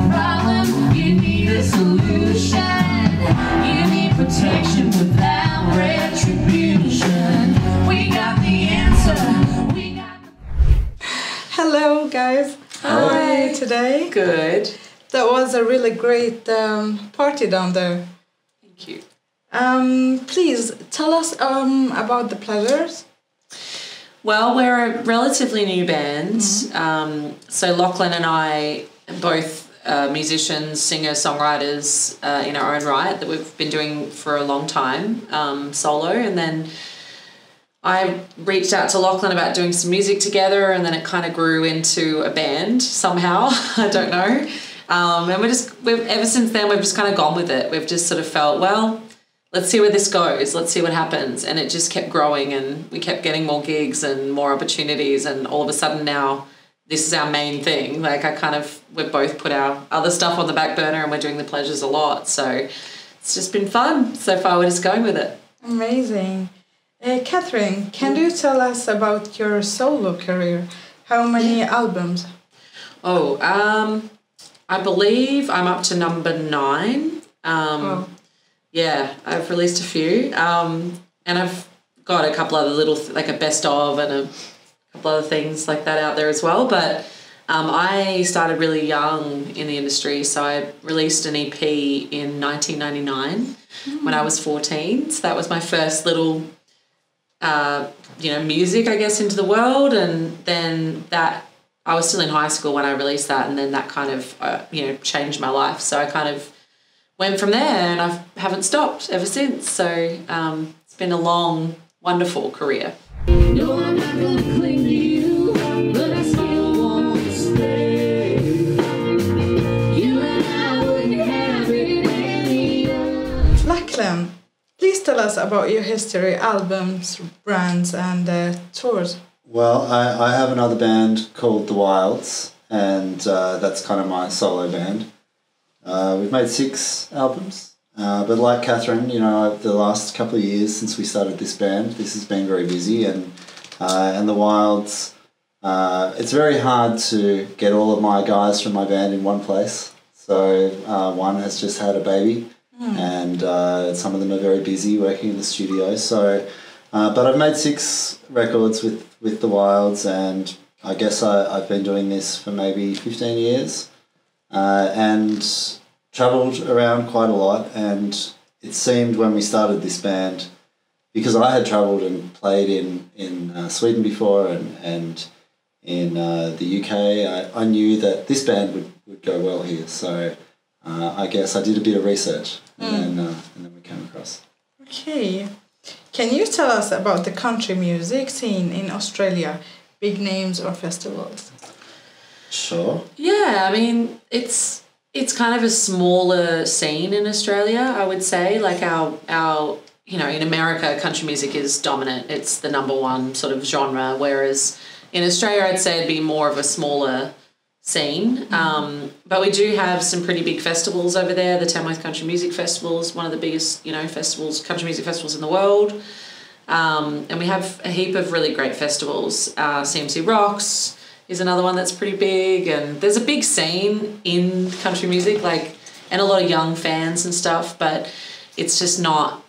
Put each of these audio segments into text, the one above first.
problem, you need a solution. You need protection without retribution. We got the answer. We got the... Hello guys. How are you today? Good. That was a really great party down there. Thank you. Please tell us about the Pleasures. Well, we're a relatively new band. So Lachlan and I are both musicians, singers, songwriters in our own right that we've been doing for a long time, solo. And then I reached out to Lachlan about doing some music together, and then it kind of grew into a band somehow. I don't know. And we've ever since then, we've just kind of gone with it. We've just sort of felt, well, let's see where this goes. Let's see what happens. And it just kept growing, and we kept getting more gigs and more opportunities. And all of a sudden now this is our main thing. Like we've both put our other stuff on the back burner, and we're doing the Pleasures a lot. So it's just been fun. So far we're just going with it. Amazing. Catherine, can you tell us about your solo career? How many albums? I believe I'm up to number 9. Yeah, I've released a few. And I've got a couple other little, like a best of and a couple other things like that out there as well. But I started really young in the industry. So I released an EP in 1999 when I was 14. So that was my first little... music, I guess, into the world. And then that, I was still in high school when I released that, and then that kind of, changed my life. So I kind of went from there, and I haven't stopped ever since. So it's been a long, wonderful career. No, I'm not gonna cling to you, but I still won't stay. You and I wouldn't have it any other. Lachlan, please tell us about your history, albums, brands, and tours. Well, I have another band called The Wilds, and that's kind of my solo band. We've made 6 albums, but like Catherine, the last couple of years since we started this band, this has been very busy, and The Wilds, it's very hard to get all of my guys from my band in one place. So one has just had a baby. And some of them are very busy working in the studio. So, but I've made 6 records with The Wilds, and I guess I've been doing this for maybe 15 years, and travelled around quite a lot. And it seemed when we started this band, because I had travelled and played in Sweden before and in the UK, I knew that this band would go well here. So I guess I did a bit of research. And then we came across. Okay. Can you tell us about the country music scene in Australia? Big names or festivals? Sure. Yeah, I mean, it's kind of a smaller scene in Australia, I would say. Like our in America, country music is dominant. It's the number one sort of genre, whereas in Australia, I'd say it'd be more of a smaller scene. But we do have some pretty big festivals over there. The Tamworth Country Music Festival is one of the biggest, country music festivals in the world. And we have a heap of really great festivals. CMC Rocks is another one that's pretty big. And there's a big scene in country music, and a lot of young fans and stuff, but it's just not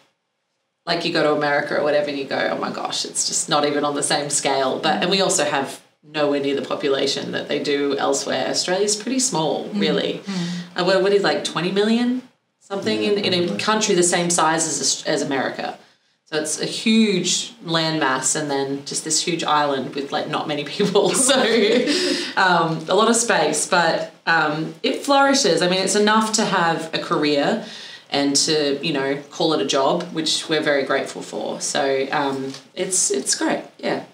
like you go to America or whatever and you go, oh my gosh, it's just not even on the same scale. And we also have nowhere near the population that they do elsewhere. Australia's pretty small, really. What is 20 million something in a country the same size as America. So it's a huge landmass, and then just this huge island with not many people. So a lot of space, but it flourishes. I mean, it's enough to have a career and to call it a job, which we're very grateful for. So it's great. Yeah.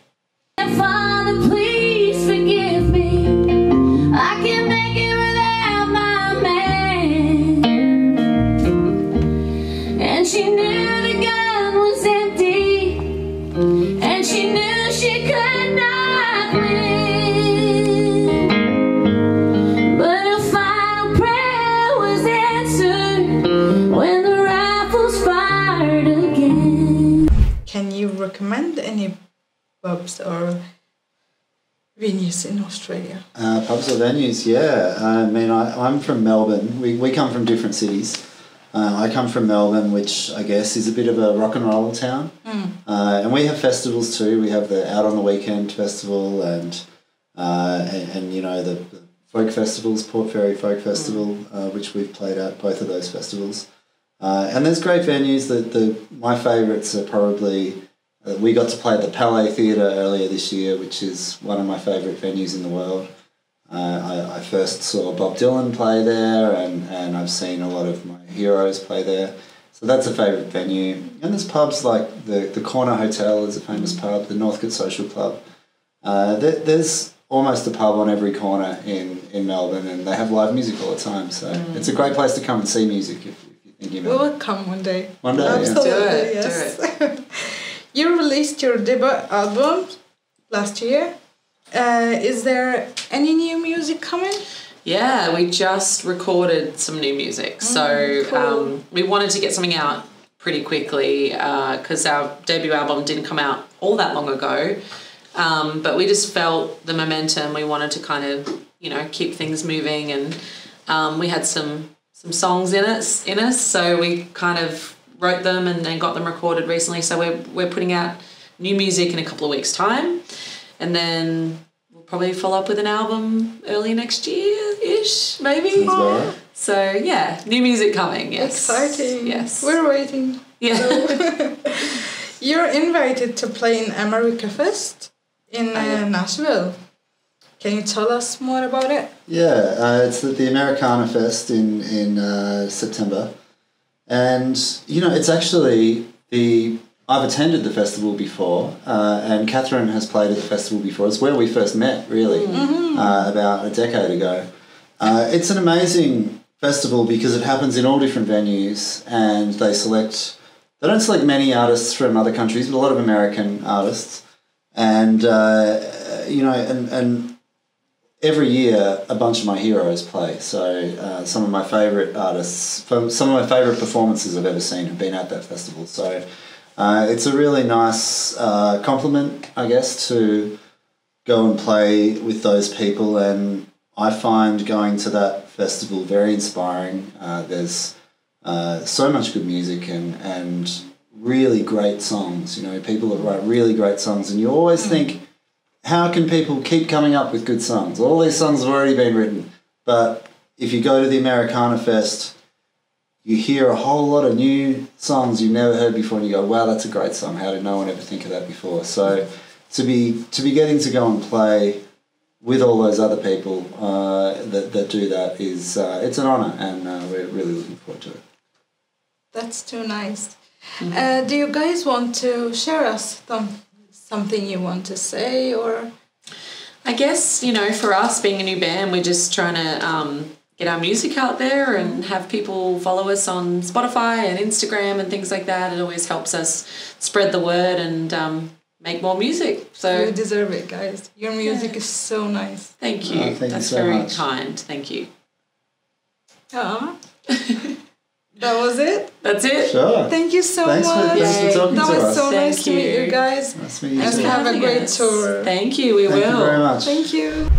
Father, please forgive me. I can't make it without my man. And she knew the gun was empty, and she knew she could not win. But her final prayer was answered when the rifles fired again. Can you recommend any pubs or venues in Australia? Pubs or venues, yeah. I mean, I'm from Melbourne. We come from different cities. I come from Melbourne, which I guess is a bit of a rock and roll town. And we have festivals too. We have the Out on the Weekend festival and you know, the folk festivals, Port Fairy Folk Festival, which we've played at, both of those festivals. And there's great venues. My favourites are probably... we got to play at the Palais Theatre earlier this year, which is one of my favourite venues in the world. I first saw Bob Dylan play there, and I've seen a lot of my heroes play there. So that's a favourite venue. And there's pubs like the Corner Hotel is a famous pub, the Northcote Social Club. There's almost a pub on every corner in Melbourne, and they have live music all the time. So it's a great place to come and see music if you think you know. We will come one day. One day, absolutely, yeah. yes. Do it. You released your debut album last year. Is there any new music coming? Yeah, we just recorded some new music. So cool. We wanted to get something out pretty quickly because our debut album didn't come out all that long ago. But we just felt the momentum. We wanted to kind of, you know, keep things moving, and we had some songs in us. So we kind of wrote them and then got them recorded recently. So we're putting out new music in a couple of weeks' time, and then we'll probably follow up with an album early next year-ish, maybe. So yeah, new music coming. Yes, exciting. Yes, we're waiting. Yeah. So, you're invited to play in America Fest in Nashville. Can you tell us more about it? Yeah, it's the Americana Fest in September. And, you know, it's actually I've attended the festival before, and Catherine has played at the festival before. It's where we first met, really, about a decade ago. It's an amazing festival because it happens in all different venues, and they don't select many artists from other countries, but a lot of American artists. And, you know, and every year a bunch of my heroes play. So some of my favourite artists, some of my favourite performances I've ever seen have been at that festival. So it's a really nice compliment, I guess, to go and play with those people. And I find going to that festival very inspiring. There's so much good music and really great songs. You know, people that write really great songs, and you always think, how can people keep coming up with good songs? All these songs have already been written. But if you go to the Americana Fest, you hear a whole lot of new songs you've never heard before, and you go, wow, that's a great song. How did no one ever think of that before? So to be getting to go and play with all those other people that do that is it's an honour, and we're really looking forward to it. That's too nice. Do you guys want to share us something you want to say? Or I guess, you know, for us being a new band, we're just trying to get our music out there and have people follow us on Spotify and Instagram and things like that. It always helps us spread the word and make more music. So you deserve it, guys. Your music is so nice. Thank you. Thank That's you so very much. kind. Thank you. That was it. That's it. Sure. Thank you so Thanks much. for talking That to was us. so nice Thank to meet you. you guys. Nice to meet you And too. have a Having great us. tour. Thank you. We Thank will. you very much. Thank you.